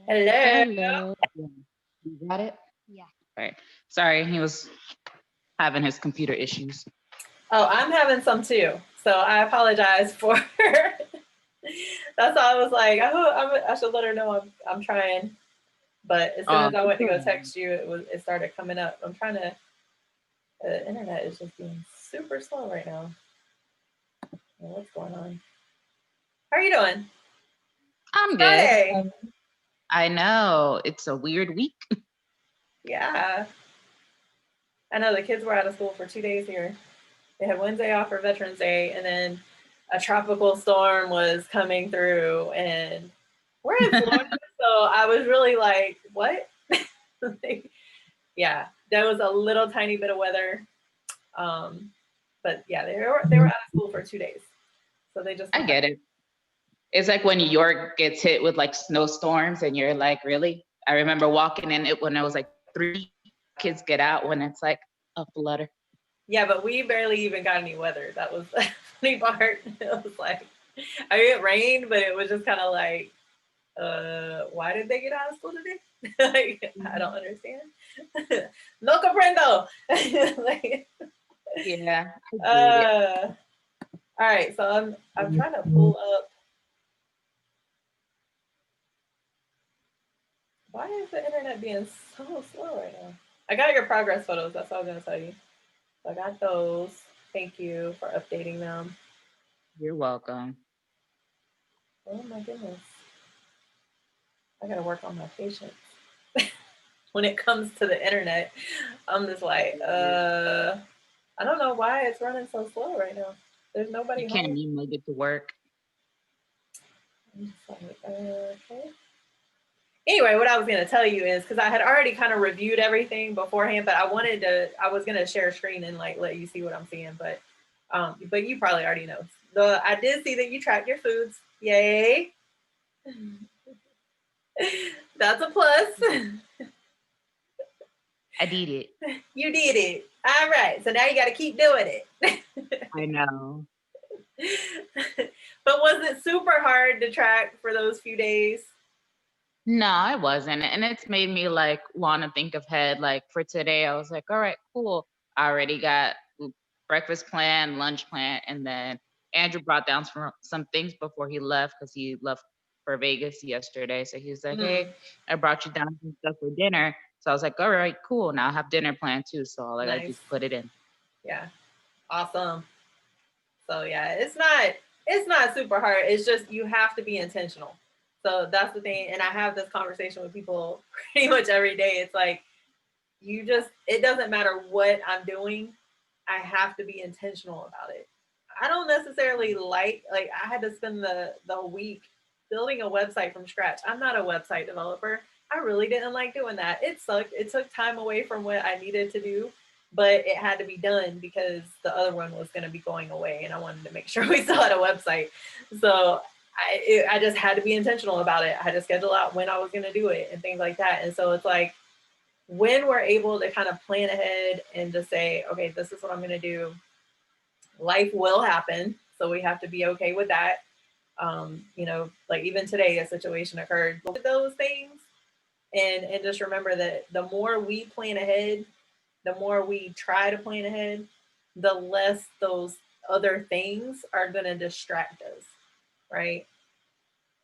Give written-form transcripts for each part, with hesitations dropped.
Hello. Hello. Yeah. You got it? Yeah. Right. Sorry, he was having his computer issues. Oh, I'm having some too. So I apologize for. That's why I was like, I should let her know I'm trying. But as soon as I It's went to all go right. text you, it started coming up. I'm trying to. The internet is just being super slow right now. What's going on? How are you doing? It's I'm good. Friday. I know it's a weird week. Yeah. I know the kids were out of school for 2 days here. They had Wednesday off for Veterans Day, and then a tropical storm was coming through, and we're in Florida, so I was really like, "What?" Yeah, there was a little tiny bit of weather, but yeah, they were out of school for 2 days, so they just I come back. get it. It's like when York gets hit with like snowstorms and you're like, really? I remember walking in it when it was like 3 kids get out when it's like a flutter. Yeah, but we barely even got any weather. That was the funny part. It was like, I mean, it rained, but it was just kind of like, why did they get out of school today? Like, I don't understand. No comprendo. Like, Yeah, I get it. uh, all right, so I'm trying to pull up. Why is the internet being so slow right now? I got your progress photos. That's all I was gonna tell you. So I got those. Thank you for updating them. You're welcome. Oh my goodness, I gotta work on my patience when it comes to the internet. I'm just like, I don't know why it's running so slow right now. There's You nobody can't home. even make it to work. I'm just like, okay. Anyway, what I was going to tell you is because I had already kind of reviewed everything beforehand, but I was going to share a screen and like let you see what I'm seeing, but you probably already know. I did see that you track your foods. Yay. That's a plus. I did it. You did it. All right. So now you got to keep doing it. I know. But was it super hard to track for those few days? No, it wasn't. And it's made me like want to think ahead. Like for today, I was like, all right, cool. I already got breakfast plan, lunch plan, and then Andrew brought down some things before he left because he left for Vegas yesterday. So he was like, Mm, hey, I brought you down some stuff for dinner. So I was like, all right, cool. Now I have dinner planned too. So all I gotta do nice. is put it in. Yeah. Awesome. So yeah, it's not super hard. It's just you have to be intentional. So that's the thing. And I have this conversation with people pretty much every day. It's like it doesn't matter what I'm doing. I have to be intentional about it. I don't necessarily like I had to spend the week building a website from scratch. I'm not a website developer. I really didn't like doing that. It sucked. It took time away from what I needed to do, but it had to be done because the other one was going to be going away, and I wanted to make sure we still had a website. So I just had to be intentional about it. I had to schedule out when I was going to do it and things like that. And so it's like when we're able to kind of plan ahead and just say, okay, this is what I'm going to do, life will happen. So we have to be okay with that. Like even today, a situation occurred. Look at those things and just remember that the more we plan ahead, the more we try to plan ahead, the less those other things are going to distract us, right?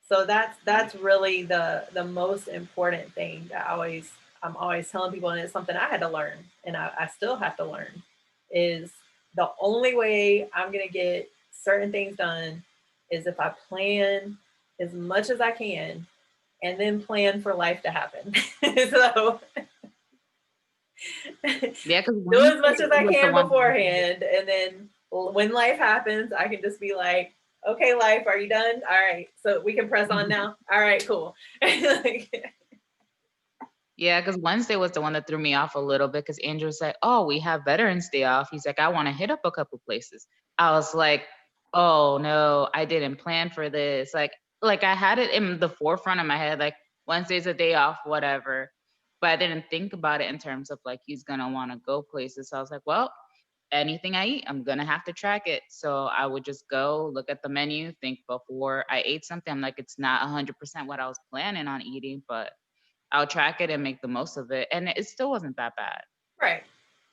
So that's really the most important thing that I'm always telling people, and it's something I had to learn, and I still have to learn, is the only way I'm gonna get certain things done is if I plan as much as I can, and then plan for life to happen. So Yeah, because do as Wednesday much as I was the can one. beforehand, and then when life happens, I can just be like, "Okay, life, are you done? All right, so we can press on now. All right, cool." Like, Yeah, because Wednesday was the one that threw me off a little bit because Andrew was like, oh, we have Veterans Day off. He's like, I want to hit up a couple places. I was like, oh no, I didn't plan for this. Like I had it in the forefront of my head, like Wednesday's a day off, whatever. But I didn't think about it in terms of like he's gonna want to go places. So I was like, well, anything I eat, I'm gonna have to track it. So I would just go look at the menu, think before I ate something. I'm like, it's not 100% what I was planning on eating, but I'll track it and make the most of it. And it still wasn't that bad. Right.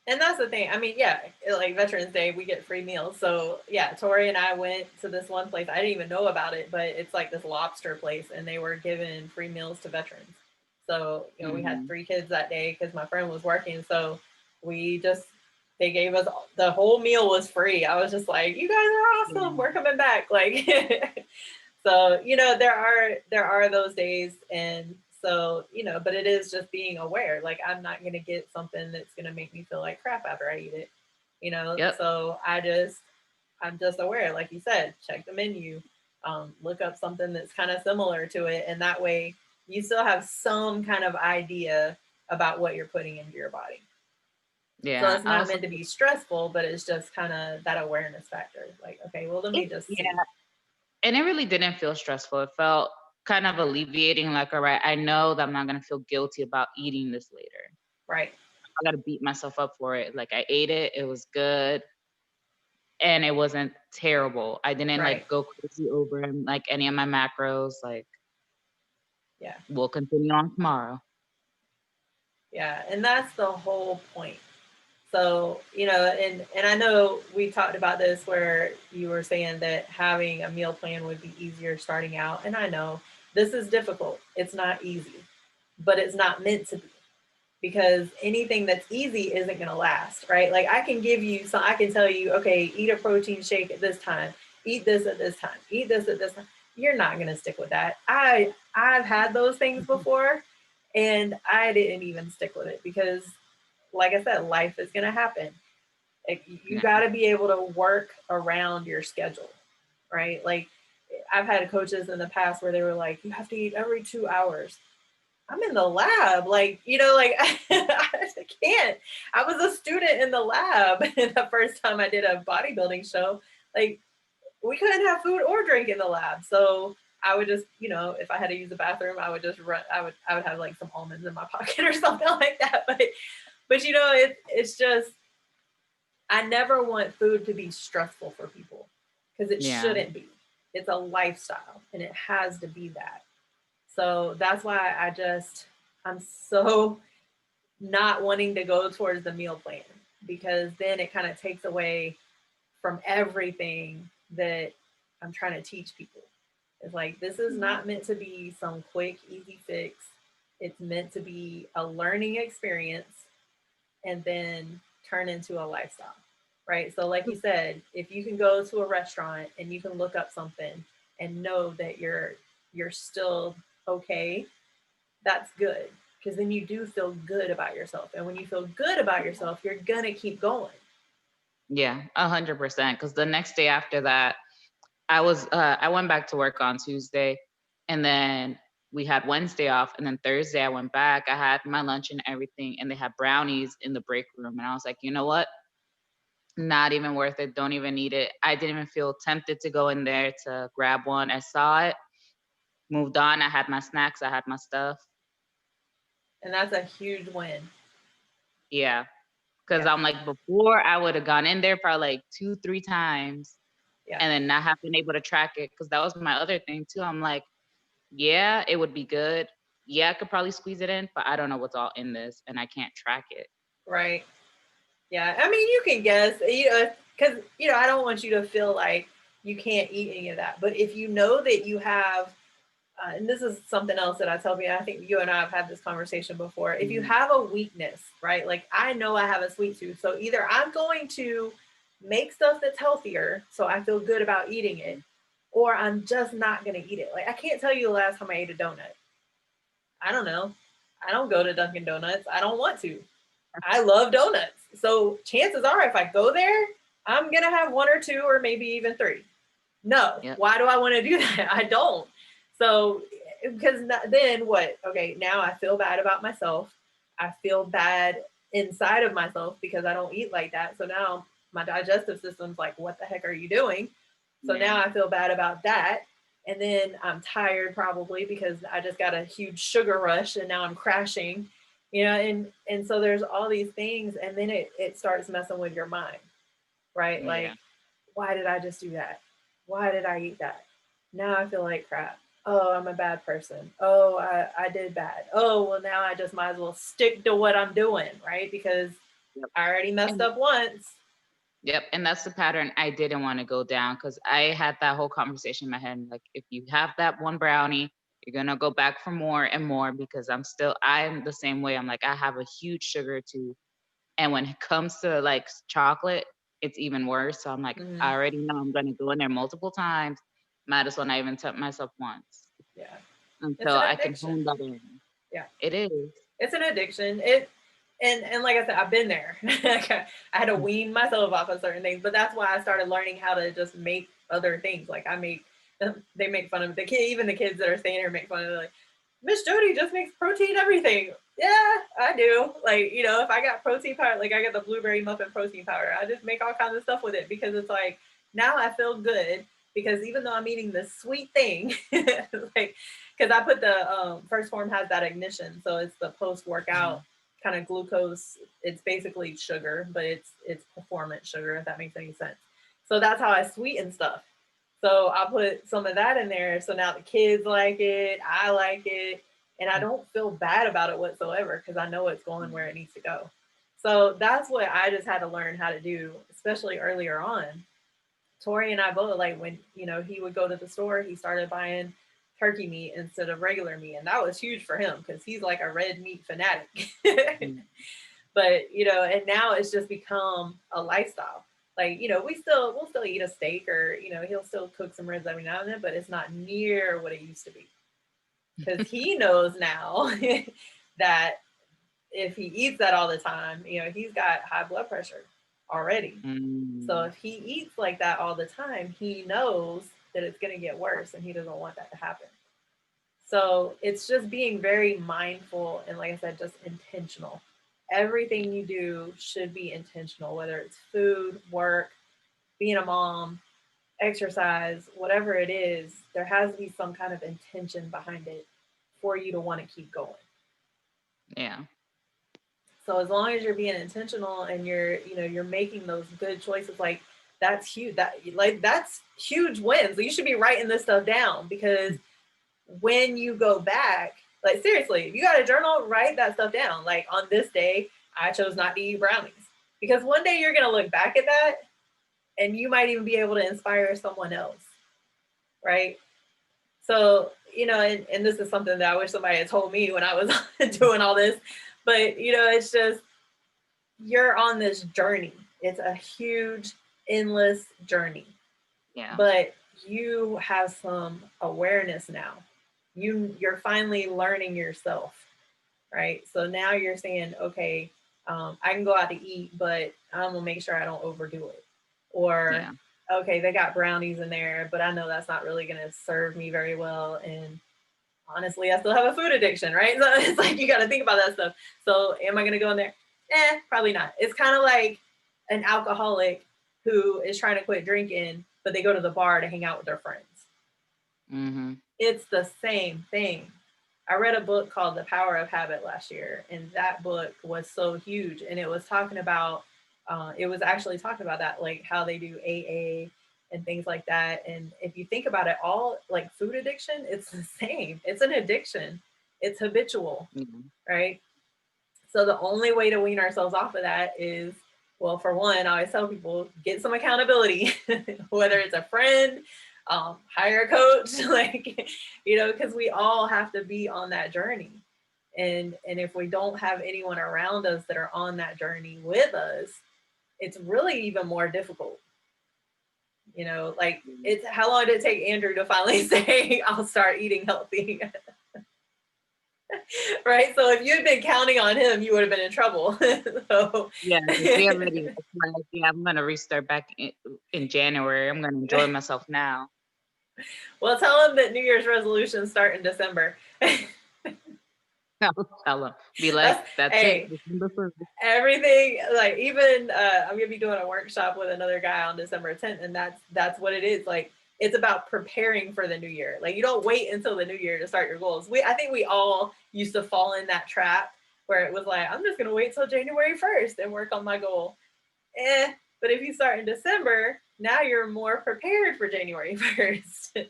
And that's the thing. I mean, yeah, like Veterans Day, we get free meals. So yeah, Tori and I went to this one place. I didn't even know about it, but it's like this lobster place, and they were giving free meals to veterans. So, we had Hmm. 3 kids that day because my friend was working. So we just, they gave us, the whole meal was free. I was just like, you guys are awesome. Yeah. We're coming back. Like, so, there are those days. And so, but it is just being aware. Like, I'm not going to get something that's going to make me feel like crap after I eat it, Yep. so I'm just aware, like you said, check the menu, look up something that's kind of similar to it. And that way you still have some kind of idea about what you're putting into your body. So Yeah. it's I not also meant to be stressful, but it's just kind of that awareness factor. Like, okay, well, let me just yeah. see. And it really didn't feel stressful. It felt kind of alleviating, like, all right, I know that I'm not gonna feel guilty about eating this later. Right. I gotta beat myself up for it. Like I ate it, it was good, and it wasn't terrible. I didn't Right. like go crazy over like any of my macros. Like Yeah. we'll continue on tomorrow. Yeah. And that's the whole point. So, and I know we talked about this where you were saying that having a meal plan would be easier starting out. And I know this is difficult. It's not easy, but it's not meant to be, because anything that's easy isn't going to last, right? Like, I can give you some, I can tell you, okay, eat a protein shake at this time, eat this at this time, eat this at this time. You're not going to stick with that. I've had those things before, and I didn't even stick with it because, like I said, life is going to happen. Like, you Yeah. got to be able to work around your schedule, right? Like, I've had coaches in the past where they were like, you have to eat every 2 hours. I'm in the lab, like, like I can't. I was a student in the lab the first time I did a bodybuilding show. Like, we couldn't have food or drink in the lab. So I would just, if I had to use the bathroom, I would just run. I would have like some almonds in my pocket or something like that. But it's just, I never want food to be stressful for people, because it Yeah. shouldn't be. It's a lifestyle, and it has to be that. So that's why I'm so not wanting to go towards the meal plan, because then it kind of takes away from everything that I'm trying to teach people. It's like, this is not meant to be some quick, easy fix. It's meant to be a learning experience and then turn into a lifestyle, right? So, like you said, if you can go to a restaurant and you can look up something and know that you're still okay, that's good, because then you do feel good about yourself. And when you feel good about yourself, you're gonna keep going. Yeah, 100%. Because the next day after that, I went back to work on Tuesday, and then we had Wednesday off, and then Thursday I went back. I had my lunch and everything, and they had brownies in the break room, and I was like, you know what? Not even worth it. Don't even need it. I didn't even feel tempted to go in there to grab one. I saw it, moved on. I had my snacks. I had my stuff. And that's a huge win. Yeah, because Yeah. I'm like, before I would have gone in there probably like 2, 3 times, Yeah. and then not have been able to track it. Because that was my other thing too. I'm like, yeah, it would be good. Yeah, I could probably squeeze it in, but I don't know what's all in this, and I can't track it. Right. Yeah. I mean, you can guess, because, I don't want you to feel like you can't eat any of that. But if you know that you have, and this is something else that I tell people, I think you and I have had this conversation before. If you Mhm. have a weakness, right? Like, I know I have a sweet tooth. So either I'm going to make stuff that's healthier so I feel good about eating it, or I'm just not going to eat it. Like, I can't tell you the last time I ate a donut. I don't know. I don't go to Dunkin' Donuts. I don't want to. I love donuts. So chances are, if I go there, I'm going to have one or two or maybe even three. No. Yep. Why do I want to do that? I don't. So, because then what? Okay, now I feel bad about myself. I feel bad inside of myself because I don't eat like that. So now my digestive system's like, what the heck are you doing? So Yeah. now I feel bad about that. And then I'm tired probably because I just got a huge sugar rush and now I'm crashing, and so there's all these things, and then it starts messing with your mind. right? Yeah. Like, why did I just do that? Why did I eat that? Now I feel like crap. Oh, I'm a bad person. Oh, I did bad. Oh, well, now I just might as well stick to what I'm doing, right? Because Yep. I already messed And up once. yep, and that's the pattern I didn't want to go down because I had that whole conversation in my head. Like, if you have that one brownie, you're gonna go back for more and more because I'm the same way. I'm like, I have a huge sugar tooth. And when it comes to like chocolate, it's even worse. So I'm like, I Mhm. already know I'm gonna go in there multiple times. Might as well not even tempt myself once Yeah. It's until an I can addiction. hone that in. Yeah. It is. It's an addiction. And like I said, I've been there. I had to wean myself off of certain things, but that's why I started learning how to just make other things. Like they make fun of the kid, even the kids that are staying here make fun of it, like, Miss Jody just makes protein everything. Yeah, I do. Like, if I got protein powder, like I got the blueberry muffin protein powder, I just make all kinds of stuff with it because it's like now I feel good because even though I'm eating this sweet thing, like because I put the first form has that ignition, so it's the post workout Mhm. kind of glucose. It's basically sugar, but it's performance sugar, if that makes any sense. So that's how I sweeten stuff. So I put some of that in there. So now the kids like it, I like it, and I don't feel bad about it whatsoever because I know it's going where it needs to go. So that's what I just had to learn how to do, especially earlier on. Tori and I both, like, when he would go to the store, he started buying turkey meat instead of regular meat, and that was huge for him because he's like a red meat fanatic. Mhm. But and now it's just become a lifestyle. Like, we'll still eat a steak, or he'll still cook some ribs every now and then, but it's not near what it used to be because he knows now that if he eats that all the time, he's got high blood pressure already. So Mm. if he eats like that all the time, he knows that it's going to get worse and he doesn't want that to happen. So it's just being very mindful and, like I said, just intentional. Yeah. Everything you do should be intentional, whether it's food, work, being a mom, exercise, whatever it is, there has to be some kind of intention behind it for you to want to keep going. Yeah. So as long as you're being intentional and you're making those good choices, like that's huge. That's huge wins. You should be writing this stuff down because when you go back, like seriously, if you got a journal, write that stuff down. Like, on this day, I chose not to eat brownies. Because one day you're gonna look back at that and you might even be able to inspire someone else, right? So, and this is something that I wish somebody had told me when I was doing all this. But it's just you're on this journey. It's a huge, endless journey. Yeah. But you have some awareness now. You're finally learning yourself, right? So now you're saying, okay, I can go out to eat, but I'm gonna make sure I don't overdo it. Or, Yeah. okay, they got brownies in there, but I know that's not really gonna serve me very well. And honestly, I still have a food addiction, right? So it's like you got to think about that stuff. So am I gonna go in there? Probably not. It's kind of like an alcoholic who is trying to quit drinking, but they go to the bar to hang out with their friends. Mm-hmm. It's the same thing. I read a book called The Power of Habit last year, and that book was so huge. And it was talking about, it was actually talking about that, like how they do AA and things like that. And if you think about it, all like food addiction, it's the same. It's an addiction. It's habitual, Yeah. right? So the only way to wean ourselves off of that is, well, for one, I always tell people get some accountability, whether it's a friend, hire a coach, like, because we all have to be on that journey. And if we don't have anyone around us that are on that journey with us, it's really even more difficult. Like, it's how long did it take Andrew to finally say, I'll start eating healthy? Right? So if you'd been counting on him, you would have been in trouble. So Yeah, we already like, yeah, I'm gonna restart back in January. I'm gonna enjoy myself now. well, tell him that New Year's resolutions start in December. I'll tell him. Be like, That's that's it. hey, everything, like, even I'm gonna be doing a workshop with another guy on December 10th, and that's what it is. Like, it's about preparing for the new year. Like, you don't wait until the new year to start your goals. I think we all used to fall in that trap where it was like, I'm just gonna wait till January 1st and work on my goal. But if you start in December, now you're more prepared for January 1st.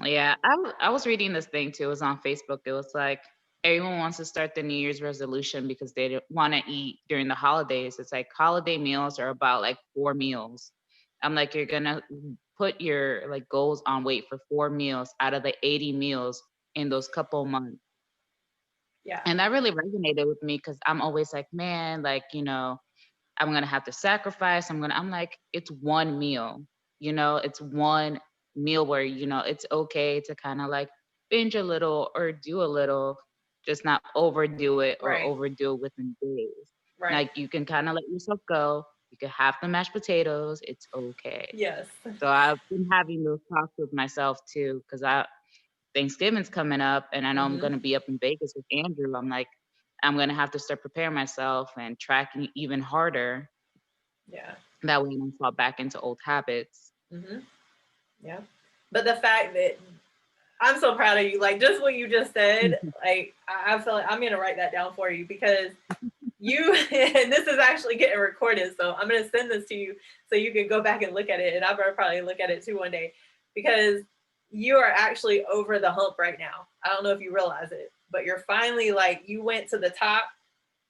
Yeah, I was reading this thing too. It was on Facebook. It was like everyone wants to start the New Year's resolution because they want to eat during the holidays. It's like holiday meals are about like 4 meals. I'm like, you're gonna put your like goals on weight for 4 meals out of the 80 meals in those couple months. Yeah. And that really resonated with me because I'm always like, man, like, I'm gonna have to sacrifice. I'm like, it's 1 meal, it's 1 meal where, it's okay to kind of like binge a little or do a little, just not overdo it or Right. overdo it within days. Right. Like you can kind of let yourself go. You can have the mashed potatoes. It's okay. Yes. So I've been having those talks with myself too, because Thanksgiving's coming up and I know I'm Hmm. gonna be up in Vegas with Andrew. I'm like, I'm gonna have to start preparing myself and tracking even harder. Yeah. That way I don't fall back into old habits. Hmm. Yeah. But the fact that I'm so proud of you, like just what you just said, like I feel like I'm gonna write that down for you because you and this is actually getting recorded, so I'm gonna send this to you so you can go back and look at it, and I better probably look at it too one day because you are actually over the hump right now. I don't know if you realize it, but you're finally like you went to the top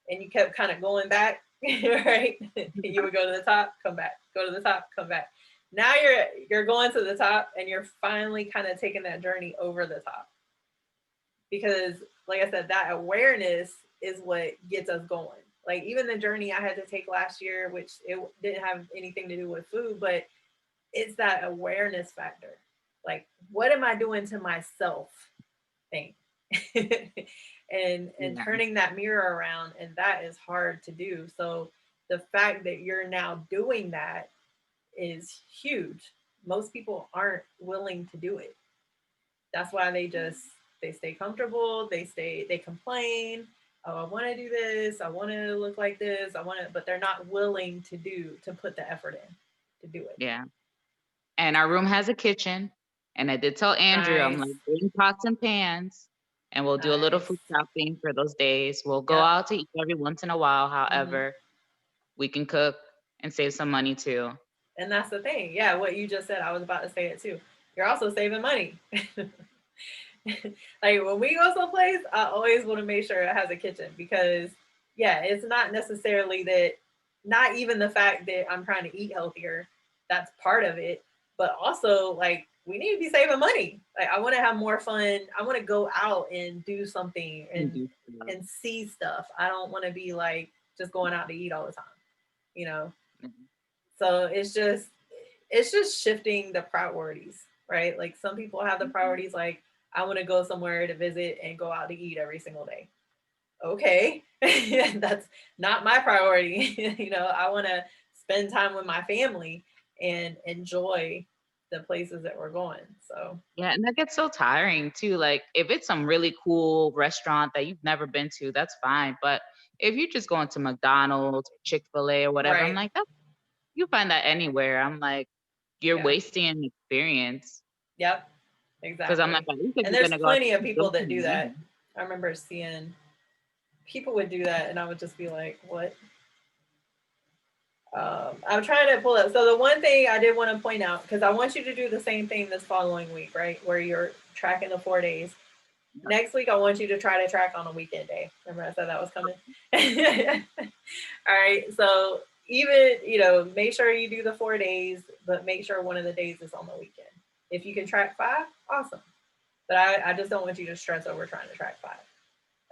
and you kept kind of going back, right? You would go to the top, come back, go to the top, come back. Now you're going to the top and you're finally kind of taking that journey over the top. Because like I said, that awareness is what gets us going. Like even the journey I had to take last year, which it didn't have anything to do with food, but it's that awareness factor. Like, what am I doing to myself thing? and Yeah. turning that mirror around, and that is hard to do. So the fact that you're now doing that is huge. Most people aren't willing to do it. That's why they stay comfortable, they complain, oh, I want to do this, I want to look like this, I want to, but they're not willing to put the effort in to do it. Yeah. And our room has a kitchen. And I did tell Andrew, I'm Nice. like, bring pots and pans and we'll do a little Nice. food shopping for those days. We'll go Yep. out to eat every once in a while. Hmm. However, we can cook and save some money too. And that's the thing. Yeah, what you just said, I was about to say it too. You're also saving money. Like when we go someplace, I always want to make sure it has a kitchen because yeah, it's not necessarily that, not even the fact that I'm trying to eat healthier. That's part of it. But also like we need to be saving money. Like I want to have more fun. I want to go out and do something And do stuff. and see stuff. I don't want to be like just going out to eat all the time, you know? Mhm. So it's just shifting the priorities, right? Like some people have the priorities like I want to go somewhere to visit and go out to eat every single day. Okay. That's not my priority. I want to spend time with my family and enjoy the places that we're going. So, Yeah, and that gets so tiring too. Like if it's some really cool restaurant that you've never been to, that's fine. But if you're just going to McDonald's, Chick-fil-A or whatever, I'm right. like, you find that anywhere. I'm like, you're Yeah. wasting an experience. Yep. Because I'm like, Exactly. at least if And you're there's gonna go out to plenty of eat, go people that do somewhere that. nice. I remember seeing people would do that and I would just be like, what? I'm trying to pull up. So the one thing I did want to point out, because I want you to do the same thing this following week, right? Where you're tracking the 4 days. Next week, I want you to try to track on a weekend day. Remember I said that was coming? All right. So even, make sure you do the 4 days, but make sure one of the days is on the weekend. If you can track 5, awesome. But I just don't want you to stress over trying to track 5.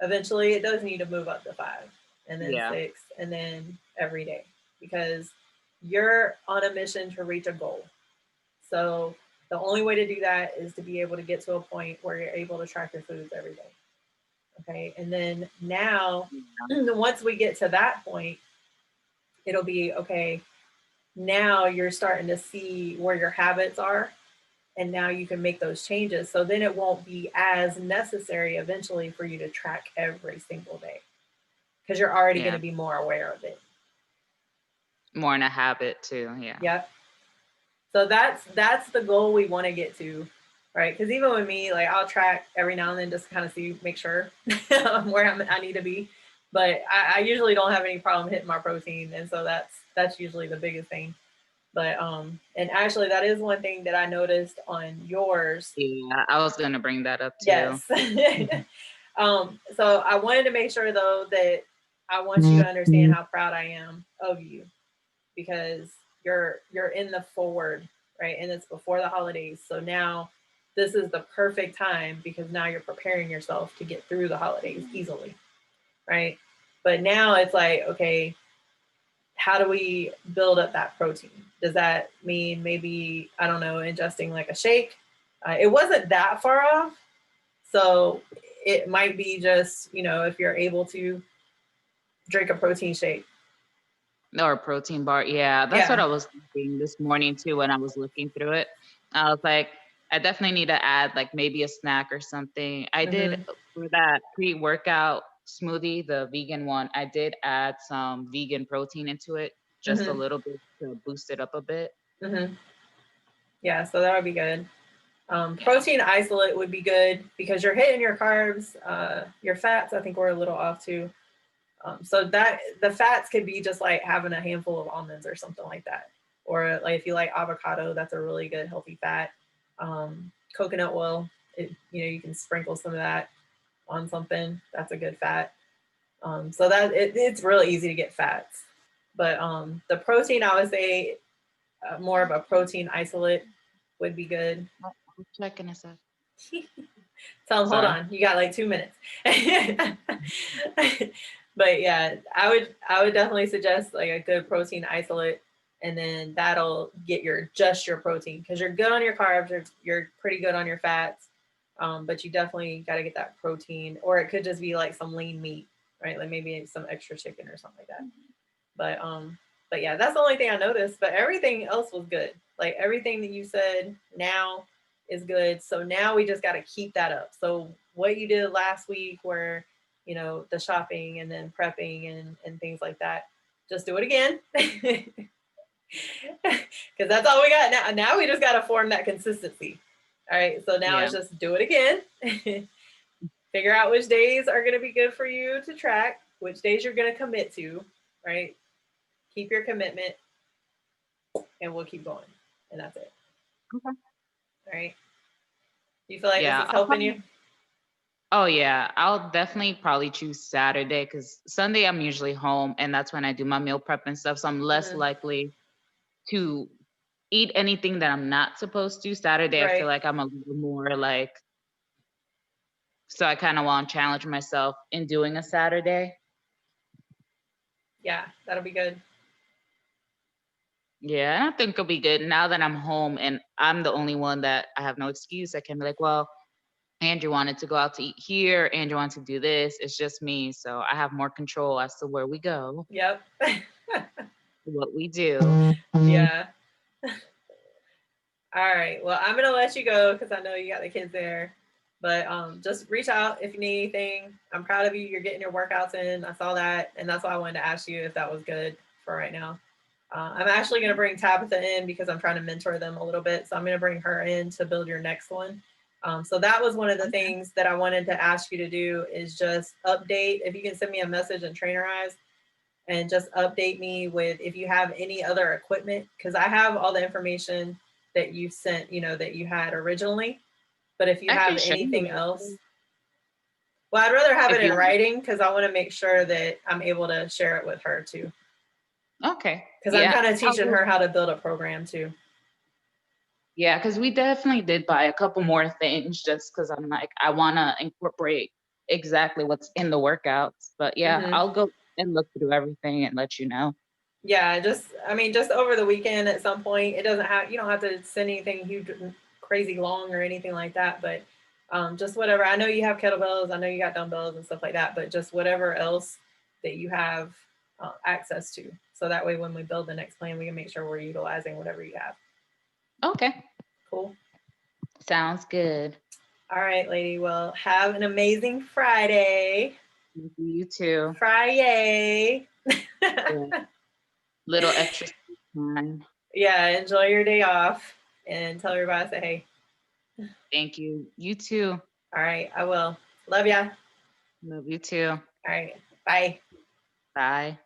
Eventually, it does need to move up to 5 and then Yeah. 6 and then every day because you're on a mission to reach a goal. So the only way to do that is to be able to get to a point where you're able to track your foods every day. Okay. And then now, Yeah. once we get to that point, it'll be okay. Now you're starting to see where your habits are. And now you can make those changes. So then it won't be as necessary eventually for you to track every single day because you're already going Yeah. to be more aware of it. More in a habit too. Yeah. Yep. So that's the goal we want to get to, right? Because even with me, like I'll track every now and then just kind of see, make sure I'm where I need to be. But I usually don't have any problem hitting my protein, and so That's usually the biggest thing. But and actually that is one thing that I noticed on yours. Yeah, I was gonna bring that up too. Yes. So I wanted to make sure though that I want you to understand how proud I am of you, because you're in the forward, right? And it's before the holidays. So now this is the perfect time because now you're preparing yourself to get through the holidays easily, right? But now it's like, okay, how do we build up that protein? Does that mean maybe, I don't know, ingesting like a shake? It wasn't that far off. So it might be just, if you're able to drink a protein shake. Or a protein bar. Yeah, that's what Yeah. I was thinking this morning too when I was looking through it. I was like, I definitely need to add like maybe a snack or something. I did Mm-hmm. for that pre-workout smoothie, the vegan one, I did add some vegan protein into it, just a Mm-hmm. little bit to boost it up a bit. Mm-hmm. Yeah, so that would be good. Yeah. Protein isolate would be good because you're hitting your carbs, your fats. I think we're a little off too. So that the fats could be just like having a handful of almonds or something like that, or like if you like avocado, that's a really good healthy fat. Coconut oil, you can sprinkle some of that on something. That's a good fat. So that it's real easy to get fats, but the protein I would say more of a protein isolate would be good. I'm checking this out. Tell them, hold Sorry. on, you got like 2 minutes. But yeah, I would definitely suggest like a good protein isolate, and then that'll get your protein because you're good on your carbs, you're pretty good on your fats, but you definitely got to get that protein, or it could just be like some lean meat, right? Like maybe some extra chicken or something like that. But yeah, that's the only thing I noticed. But everything else was good. Like everything that you said now is good. So now we just got to keep that up. So what you did last week, where the shopping and then prepping and things like that, just do it again. Because that's all we got now. Now we just got to form that consistency. All right. So now Yeah. it's just do it again. Figure out which days are going to be good for you to track, which days you're going to commit to, right? Keep your commitment, and we'll keep going. And that's it. Okay. All right. Do you feel like this Yeah. is helping you? Oh yeah, I'll definitely probably choose Saturday because Sunday I'm usually home and that's when I do my meal prep and stuff. So I'm less Mm-hmm. likely to eat anything that I'm not supposed to. Saturday I feel Right. like I'm a little more like, so I kind of want to challenge myself in doing a Saturday. Yeah, that'll be good. Yeah, and I think it'll be good now that I'm home and I'm the only one that I have no excuse. I can be like, well, Andrew wanted to go out to eat here. Andrew wanted to do this. It's just me. So I have more control as to where we go, Yep. what we do. Yeah. All right. Well, I'm gonna let you go because I know you got the kids there. But just reach out if you need anything. I'm proud of you. You're getting your workouts in. I saw that, and that's why I wanted to ask you if that was good for right now. I'm actually going to bring Tabitha in because I'm trying to mentor them a little bit. So I'm going to bring her in to build your next one. So that was one of the Okay. things that I wanted to ask you to do is just update. If you can send me a message in Trainerize and just update me with if you have any other equipment, because I have all the information that you sent, that you had originally. But if you I have can show you anything else, actually. well, I'd rather have If it in you writing because I want to make sure that I'm able to share it with her too. okay. Because I'm Yeah. kind of teaching her how to build a program too. Yeah, because we definitely did buy a couple more things just because I'm like, I want to incorporate exactly what's in the workouts. But yeah, Mm-hmm. I'll go and look through everything and let you know. Yeah, just over the weekend at some point. You don't have to send anything huge, crazy long or anything like that, but just whatever. I know you have kettlebells, I know you got dumbbells and stuff like that, but just whatever else that you have access to. So that way, when we build the next plan, we can make sure we're utilizing whatever you have. Okay. Cool. Sounds good. All right, lady. Well, have an amazing Friday. You too. Friday. Yeah. Little extra time. Yeah, enjoy your day off and tell everybody I say hey. Thank you. You too. All right, I will. Love ya. Love you too. All right. Bye. Bye.